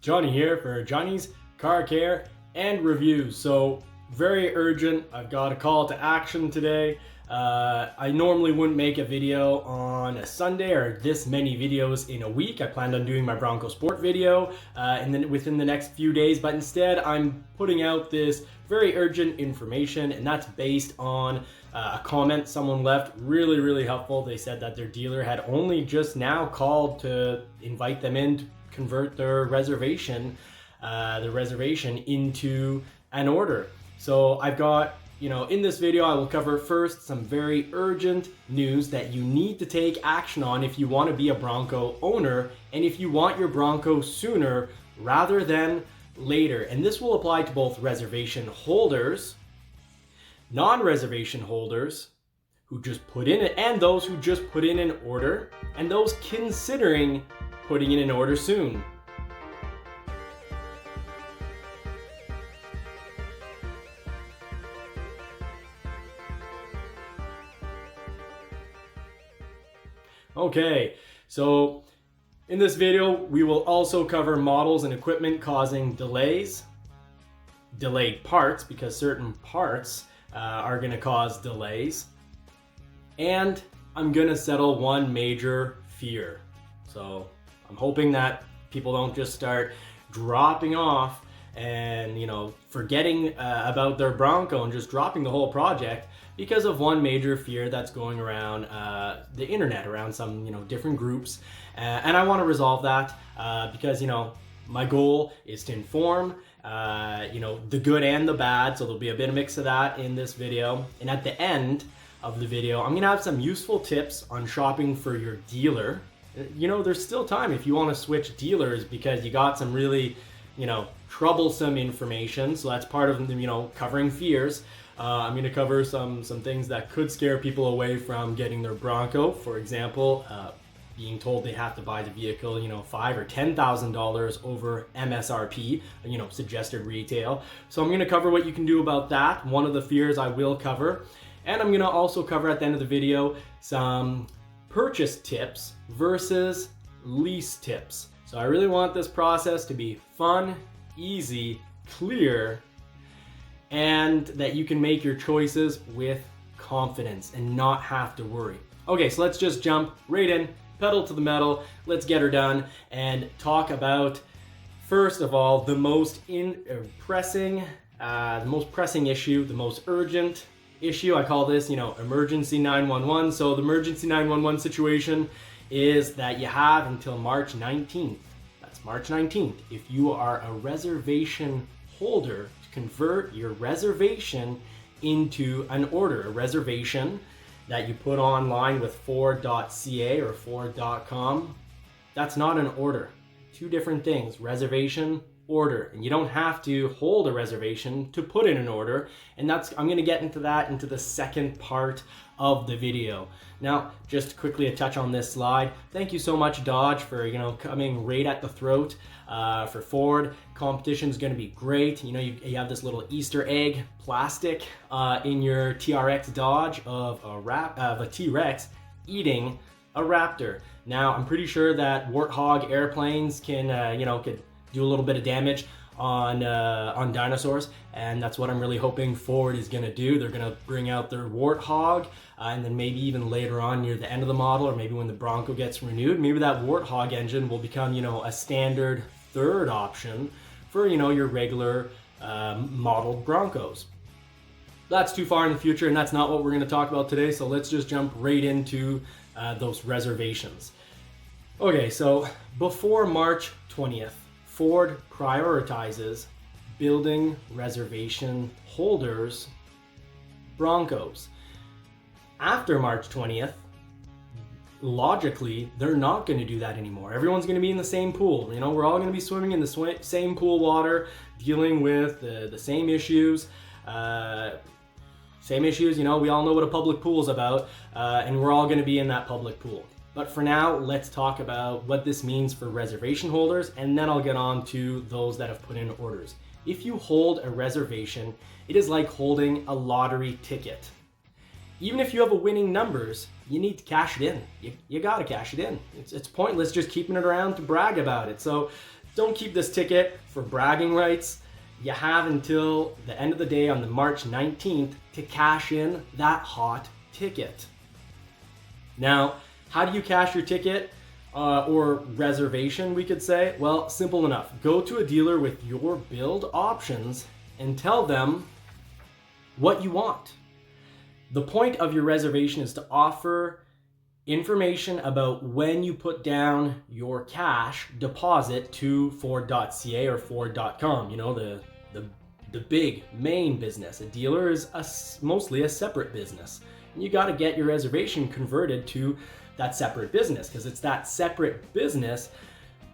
Johnny here for Johnny's Car Care and Reviews. So very urgent, I've got a call to action today. I normally wouldn't make a video on a Sunday or this many videos in a week. I planned on doing my Bronco Sport video and then within the next few days, but instead I'm putting out this very urgent information, and that's based on a comment someone left. Really helpful. They said that their dealer had only just now called to invite them in to convert their reservation into an order. So I've got, in this video I will cover first some very urgent news that you need to take action on if you want to be a Bronco owner and if you want your Bronco sooner rather than later. And this will apply to both reservation holders, non-reservation holders who just put in it, and those who just put in an order, and those considering putting in an order soon. Okay, so in this video we will also cover models and equipment causing delays, delayed parts because certain parts are going to cause delays, and I'm going to settle one major fear. So I'm hoping that people don't just start dropping off and forgetting about their Bronco and just dropping the whole project because of one major fear that's going around the internet, around some different groups, and I want to resolve that because my goal is to inform the good and the bad, so there'll be a bit of mix of that in this video. And at the end of the video I'm gonna have some useful tips on shopping for your dealer. There's still time if you want to switch dealers because you got some really troublesome information, so that's part of covering fears. I'm going to cover some things that could scare people away from getting their Bronco. For example, being told they have to buy the vehicle $5,000 or $10,000 over MSRP, suggested retail. So I'm going to cover what you can do about that, one of the fears I will cover. And I'm going to also cover at the end of the video some purchase tips versus lease tips. So I really want this process to be fun, easy, clear, and that you can make your choices with confidence and not have to worry. Okay, so let's just jump right in, pedal to the metal, let's get her done and talk about, first of all, the most pressing issue, the most urgent issue. I call this, emergency 911. So the emergency 911 situation is that you have until March 19th. That's March 19th. If you are a reservation holder, to convert your reservation into an order. A reservation that you put online with Ford.ca or Ford.com, that's not an order. Two different things. Reservation, order. And you don't have to hold a reservation to put in an order, and I'm going to get into that into the second part of the video. Now, just quickly a touch on this slide. Thank you so much, Dodge, for coming right at the throat for Ford. Competition's going to be great. You have this little Easter egg plastic in your TRX Dodge of a T-Rex eating a Raptor. Now, I'm pretty sure that Warthog airplanes can could do a little bit of damage on dinosaurs, and that's what I'm really hoping Ford is going to do. They're going to bring out their Warthog, and then maybe even later on near the end of the model, or maybe when the Bronco gets renewed, maybe that Warthog engine will become a standard third option for your regular modeled Broncos. That's too far in the future, and that's not what we're going to talk about today, so let's just jump right into those reservations. Okay, so before March 20th, Ford prioritizes building reservation holders Broncos. After March 20th, logically, they're not going to do that anymore. Everyone's going to be in the same pool. We're all going to be swimming in the same pool water, dealing with the same issues. We all know what a public pool is about, and we're all going to be in that public pool. But for now, let's talk about what this means for reservation holders, and then I'll get on to those that have put in orders. If you hold a reservation, it is like holding a lottery ticket. Even if you have a winning numbers, you need to cash it in. You gotta cash it in. It's pointless just keeping it around to brag about it. So don't keep this ticket for bragging rights. You have until the end of the day on the March 19th to cash in that hot ticket. Now, how do you cash your ticket or reservation, we could say? Well, simple enough. Go to a dealer with your build options and tell them what you want. The point of your reservation is to offer information about when you put down your cash deposit to Ford.ca or Ford.com, you know, the big main business. A dealer is mostly a separate business. And you got to get your reservation converted to that separate business, because it's that separate business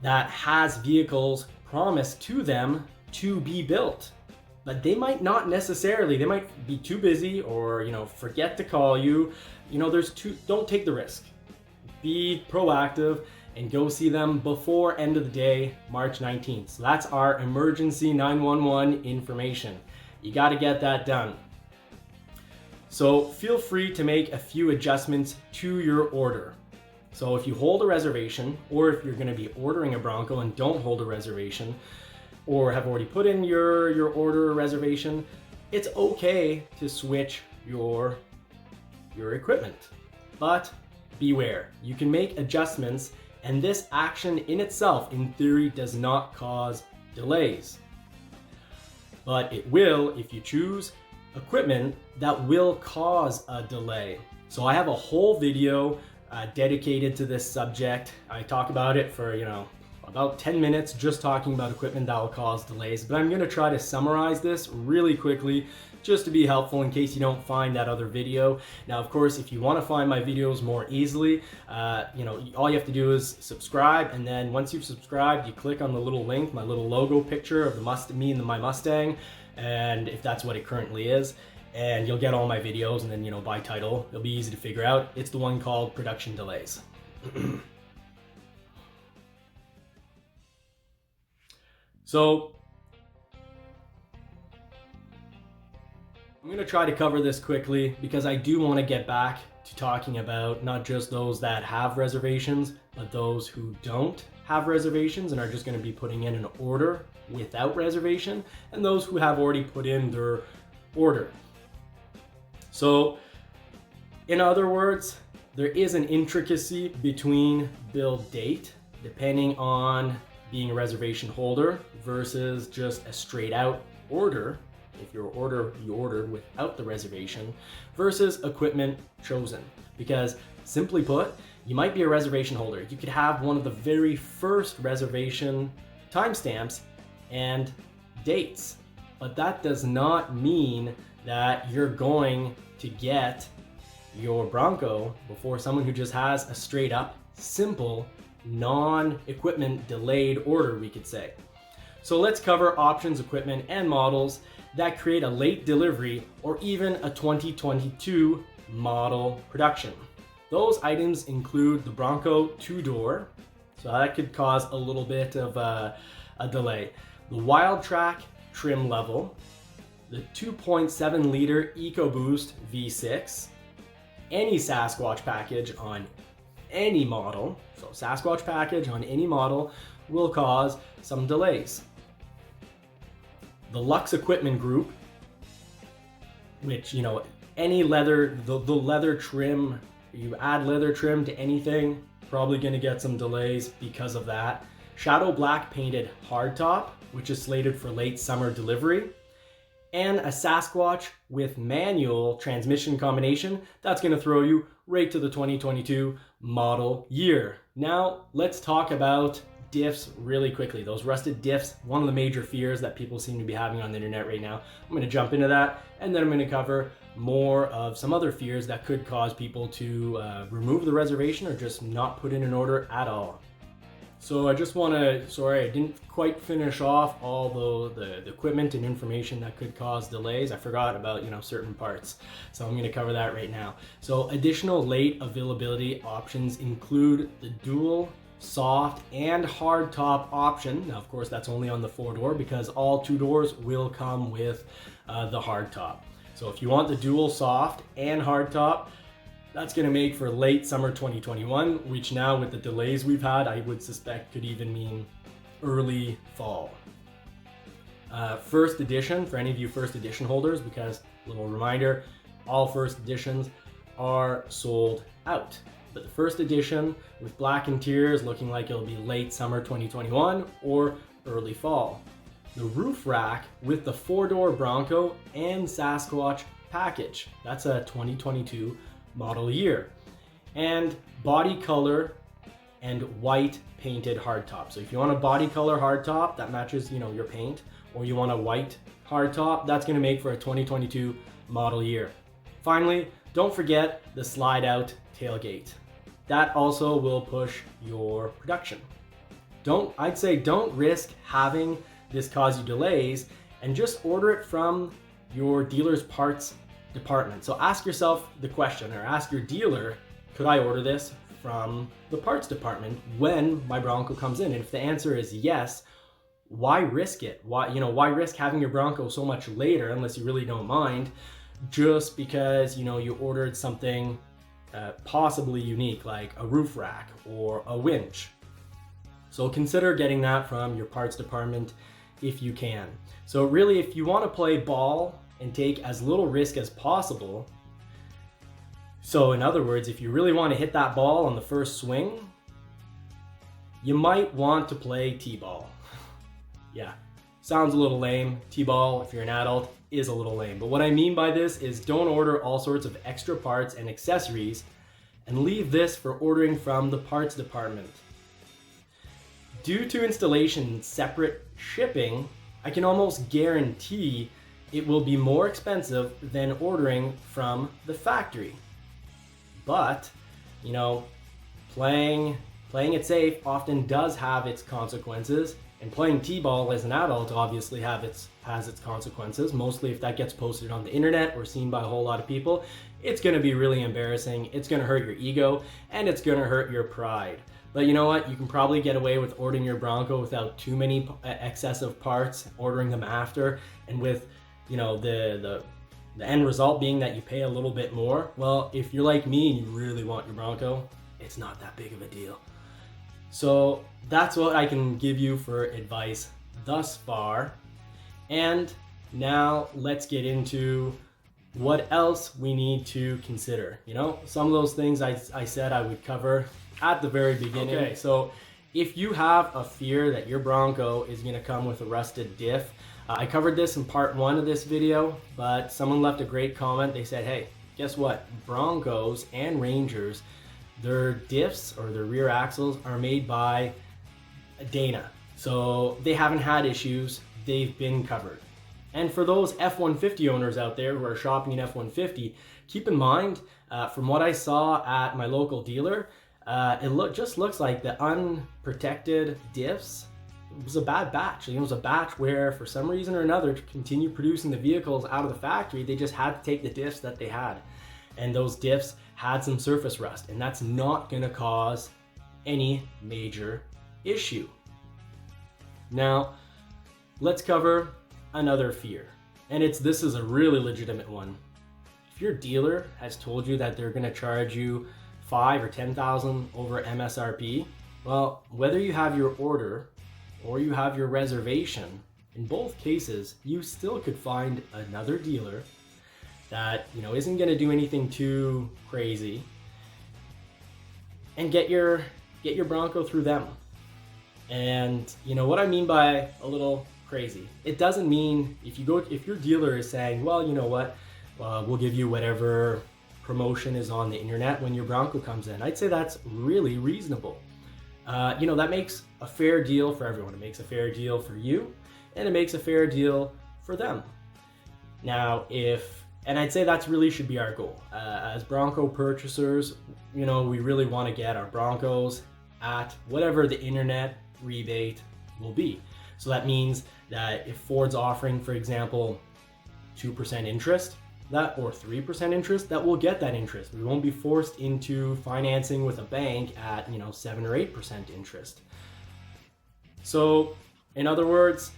that has vehicles promised to them to be built. But they might not necessarily, they might be too busy or, you know, forget to call you. You know, don't take the risk. Be proactive and go see them before end of the day, March 19th. So that's our emergency 911 information. You got to get that done. So feel free to make a few adjustments to your order. So if you hold a reservation, or if you're going to be ordering a Bronco and don't hold a reservation, or have already put in your order reservation, it's okay to switch your equipment. But beware, you can make adjustments, and this action in itself, in theory, does not cause delays. But it will if you choose equipment that will cause a delay. So I have a whole video dedicated to this subject. I talk about it for, you know, about 10 minutes just talking about equipment that will cause delays, but I'm going to try to summarize this really quickly just to be helpful in case you don't find that other video. Now, of course, if you want to find my videos more easily, you know, all you have to do is subscribe, and then once you've subscribed, you click on the little link, my little logo picture of me and my Mustang, and if that's what it currently is, and you'll get all my videos, and then, you know, by title, it'll be easy to figure out. It's the one called Production Delays. So I'm going to try to cover this quickly because I do want to get back to talking about not just those that have reservations, but those who don't have reservations and are just going to be putting in an order without reservation, and those who have already put in their order. So in other words, there is an intricacy between build date, depending on being a reservation holder versus just a straight out order, if you ordered without the reservation, versus equipment chosen. Because simply put, you might be a reservation holder. You could have one of the very first reservation timestamps and dates, but that does not mean that you're going to get your Bronco before someone who just has a straight up, simple, non-equipment delayed order, we could say. So let's cover options, equipment, and models that create a late delivery or even a 2022 model production. Those items include the Bronco 2-door, so that could cause a little bit of a delay. The Wild Track trim level, the 2.7 liter EcoBoost V6, any Sasquatch package on any model, so Sasquatch package on any model will cause some delays. The Lux equipment group, which, you know, any leather, the leather trim, you add leather trim to anything, probably going to get some delays because of that. Shadow black painted hardtop, which is slated for late summer delivery. And a Sasquatch with manual transmission combination, that's going to throw you right to the 2022 model year. Now, let's talk about diffs really quickly. Those rusted diffs, one of the major fears that people seem to be having on the internet right now. I'm going to jump into that, and then I'm going to cover more of some other fears that could cause people to remove the reservation or just not put in an order at all. So I just want to, sorry, I didn't quite finish off all the equipment and information that could cause delays. I forgot about, you know, certain parts. So I'm going to cover that right now. So additional late availability options include the dual soft and hard top option. Now, of course, that's only on the 4-door because all 2 doors will come with the hard top. So if you want the dual soft and hard top, that's going to make for late summer 2021, which now with the delays we've had, I would suspect could even mean early fall. First edition, for any of you first edition holders, because little reminder, all first editions are sold out. But the first edition with black interiors looking like it'll be late summer 2021 or early fall. The roof rack with the 4-door Bronco and Sasquatch package. That's a 2022 model year. And body color and white painted hardtop. So if you want a body color hardtop that matches, your paint, or you want a white hardtop, that's going to make for a 2022 model year. Finally, don't forget the slide out tailgate. That also will push your production. I'd say don't risk having this cause you delays, and just order it from your dealer's parts department. So ask yourself the question, or ask your dealer, could I order this from the parts department when my Bronco comes in? And if the answer is yes, why risk it? Why risk having your Bronco so much later, unless you really don't mind, just because you ordered something possibly unique, like a roof rack or a winch? So consider getting that from your parts department if you can. So really, if you want to play ball and take as little risk as possible, so in other words, if you really want to hit that ball on the first swing, you might want to play T-ball. Yeah, sounds a little lame. T-ball, if you're an adult, is a little lame. But what I mean by this is don't order all sorts of extra parts and accessories and leave this for ordering from the parts department. Due to installation and separate shipping, I can almost guarantee it will be more expensive than ordering from the factory. But, playing it safe often does have its consequences, and playing T-ball as an adult obviously has its consequences, mostly if that gets posted on the internet or seen by a whole lot of people. It's going to be really embarrassing, it's going to hurt your ego, and it's going to hurt your pride. But you know what? You can probably get away with ordering your Bronco without too many excessive parts, ordering them after, and with, the end result being that you pay a little bit more. Well, if you're like me and you really want your Bronco, it's not that big of a deal. So that's what I can give you for advice thus far. And now let's get into what else we need to consider. Some of those things I said I would cover at the very beginning. Okay, so if you have a fear that your Bronco is going to come with a rusted diff, I covered this in part 1 of this video, but someone left a great comment. They said, hey, guess what? Broncos and Rangers, their diffs or their rear axles are made by Dana. So they haven't had issues, they've been covered. And for those F-150 owners out there who are shopping an F-150, keep in mind, from what I saw at my local dealer, it just looks like the unprotected diffs was a bad batch. It was a batch where, for some reason or another, to continue producing the vehicles out of the factory, they just had to take the diffs that they had. And those diffs had some surface rust, and that's not going to cause any major issue. Now, let's cover another fear. And this is a really legitimate one. If your dealer has told you that they're going to charge you $5,000 or $10,000 over MSRP, well, whether you have your order or you have your reservation, in both cases, you still could find another dealer that isn't going to do anything too crazy, and get your Bronco through them. And what I mean by a little crazy, it doesn't mean if your dealer is saying, well, you know what, we'll give you whatever promotion is on the internet when your Bronco comes in. I'd say that's really reasonable. That makes a fair deal for everyone. It makes a fair deal for you, and it makes a fair deal for them. Now, and I'd say that's really should be our goal. As Bronco purchasers, we really want to get our Broncos at whatever the internet rebate will be. So that means that if Ford's offering, for example, 2% interest, or 3% interest, that we'll get that interest. We won't be forced into financing with a bank at 7 or 8% interest. So in other words,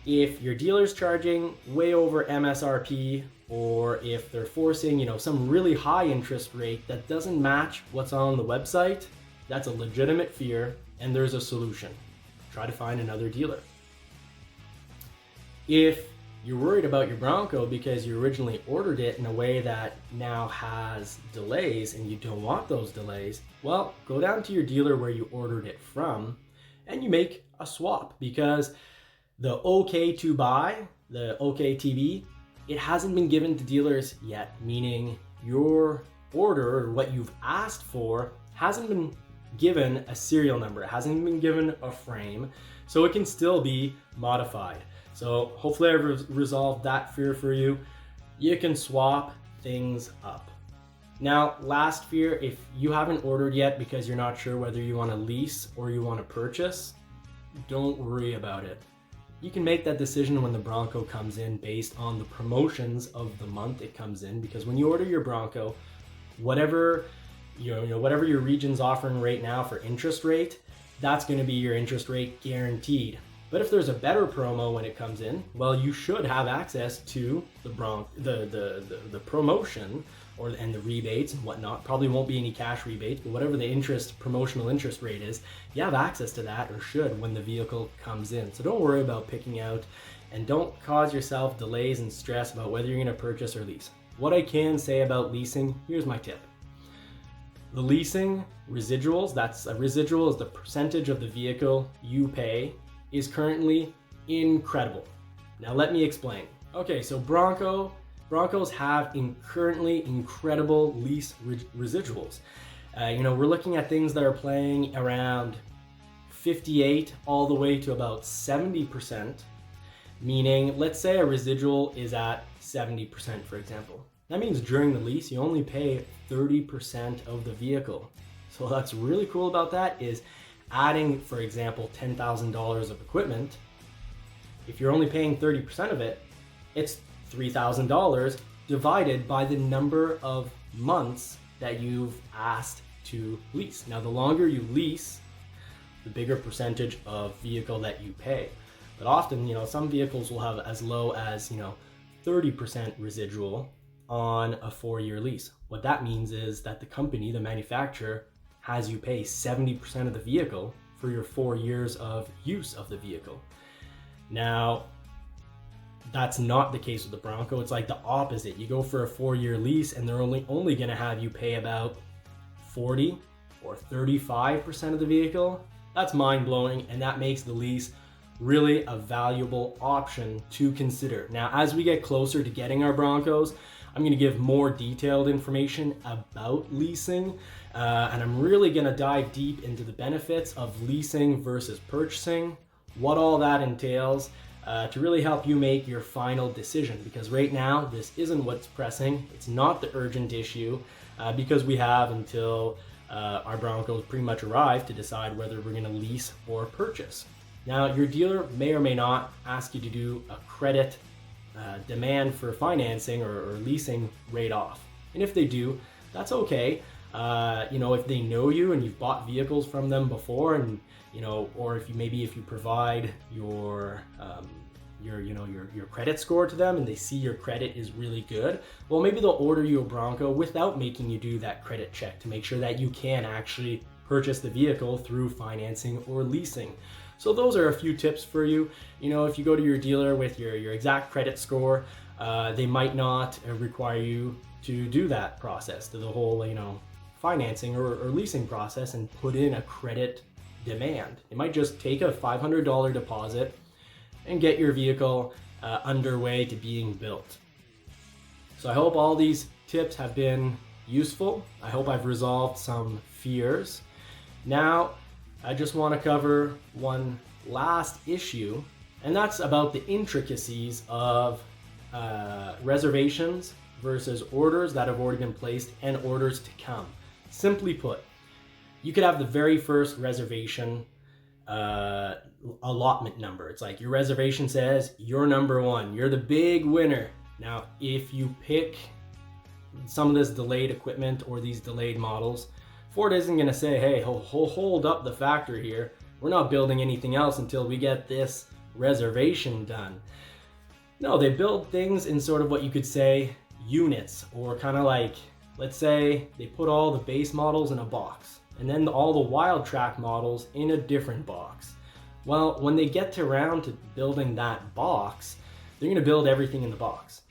if your dealer's charging way over MSRP, or if they're forcing some really high interest rate that doesn't match what's on the website, that's a legitimate fear, and there's a solution. try to find another dealer. If you're worried about your Bronco because you originally ordered it in a way that now has delays and you don't want those delays, well, go down to your dealer where you ordered it from and you make a swap, because the OK to buy, the OK TB, it hasn't been given to dealers yet, meaning your order or what you've asked for hasn't been given a serial number, it hasn't been given a frame, so it can still be modified. So hopefully I've resolved that fear for you. You can swap things up. Now, last fear, if you haven't ordered yet because you're not sure whether you want to lease or you want to purchase, don't worry about it. You can make that decision when the Bronco comes in based on the promotions of the month it comes in, because when you order your Bronco, whatever whatever your region's offering right now for interest rate, that's going to be your interest rate guaranteed. But if there's a better promo when it comes in, well, you should have access to the promotion and the rebates and whatnot. Probably won't be any cash rebates, but whatever the promotional interest rate is, you have access to that, or should, when the vehicle comes in. So don't worry about picking out, and don't cause yourself delays and stress about whether you're going to purchase or lease. What I can say about leasing, here's my tip. The leasing residuals, that's a residual is the percentage of the vehicle you pay, is currently incredible. Now let me explain. Okay, so Broncos have currently incredible lease residuals. We're looking at things that are playing around 58 all the way to about 70%, meaning let's say a residual is at 70%, for example. That means during the lease, you only pay 30% of the vehicle. So what's really cool about that is adding, for example, $10,000 of equipment. If you're only paying 30% of it, it's $3,000 divided by the number of months that you've asked to lease. Now, the longer you lease, the bigger percentage of vehicle that you pay. But often, some vehicles will have as low as, 30% residual on a 4-year lease. What that means is that the company, the manufacturer, has you pay 70% of the vehicle for your 4 years of use of the vehicle. Now, that's not the case with the Bronco. It's like the opposite. You go for a 4-year lease and they're only going to have you pay about 40 or 35% of the vehicle. That's mind-blowing, and that makes the lease really a valuable option to consider. Now, as we get closer to getting our Broncos, I'm going to give more detailed information about leasing, and I'm really going to dive deep into the benefits of leasing versus purchasing, what all that entails, to really help you make your final decision. Because right now, this isn't what's pressing. It's not the urgent issue, because we have until our Broncos pretty much arrive to decide whether we're going to lease or purchase. Now, your dealer may or may not ask you to do a credit demand for financing or leasing rate off. And if they do, that's okay. If they know you and you've bought vehicles from them before, and or if you provide your credit score to them and they see your credit is really good, well, maybe they'll order you a Bronco without making you do that credit check to make sure that you can actually purchase the vehicle through financing or leasing. So those are a few tips for you. If you go to your dealer with your exact credit score, they might not require you to do that process, to the whole, financing or leasing process and put in a credit demand. It might just take a $500 deposit and get your vehicle underway to being built. So I hope all these tips have been useful. I hope I've resolved some fears. Now, I just want to cover one last issue, and that's about the intricacies of reservations versus orders that have already been placed and orders to come. Simply put, you could have the very first reservation allotment number. It's like your reservation says you're number one, you're the big winner. Now, if you pick some of this delayed equipment or these delayed models, Ford isn't going to say, hey, hold up the factory here. We're not building anything else until we get this reservation done. No, they build things in sort of what you could say units, or kind of like, let's say they put all the base models in a box and then all the wild track models in a different box. Well, when they get around to building that box, they're going to build everything in the box.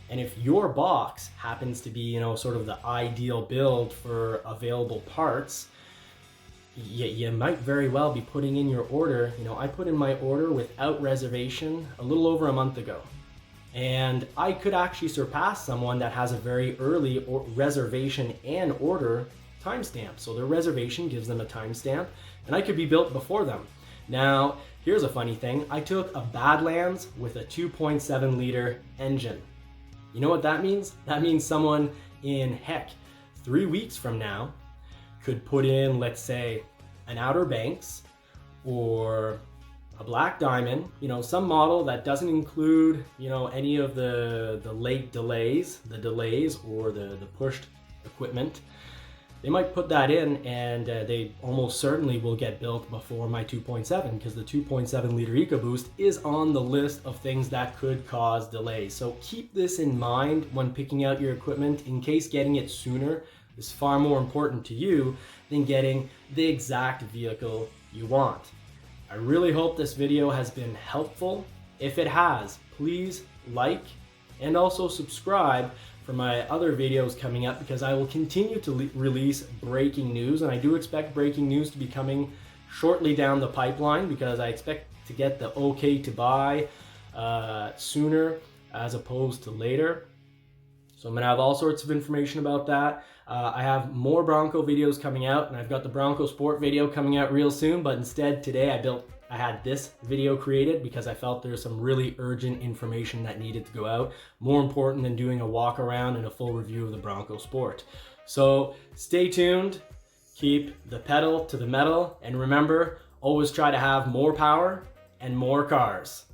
And if your box happens to be, you know, sort of the ideal build for available parts, you might very well be putting in your order. You know, I put in my order without reservation a little over a month ago. And I could actually surpass someone that has a very early reservation and order timestamp. So their reservation gives them a timestamp, and I could be built before them. Now, here's a funny thing. I took a Badlands with a 2.7 liter engine. You know what that means? That means someone in, heck, 3 weeks from now could put in, let's say, an Outer Banks or a Black Diamond, you know, some model that doesn't include, you know, any of the late delays, or the pushed equipment. They might put that in, and they almost certainly will get built before my 2.7, because the 2.7 liter EcoBoost is on the list of things that could cause delays. So keep this in mind when picking out your equipment, in case getting it sooner is far more important to you than getting the exact vehicle you want. I really hope this video has been helpful. If it has, please like and also subscribe for my other videos coming up, because I will continue to release breaking news, and I do expect breaking news to be coming shortly down the pipeline, because I expect to get the okay to buy sooner as opposed to later. So I'm gonna have all sorts of information about that. I have more Bronco videos coming out, and I've got the Bronco Sport video coming out real soon, but instead today I had this video created because I felt there's some really urgent information that needed to go out, more important than doing a walk around and a full review of the Bronco Sport. So stay tuned, keep the pedal to the metal, and remember, always try to have more power and more cars.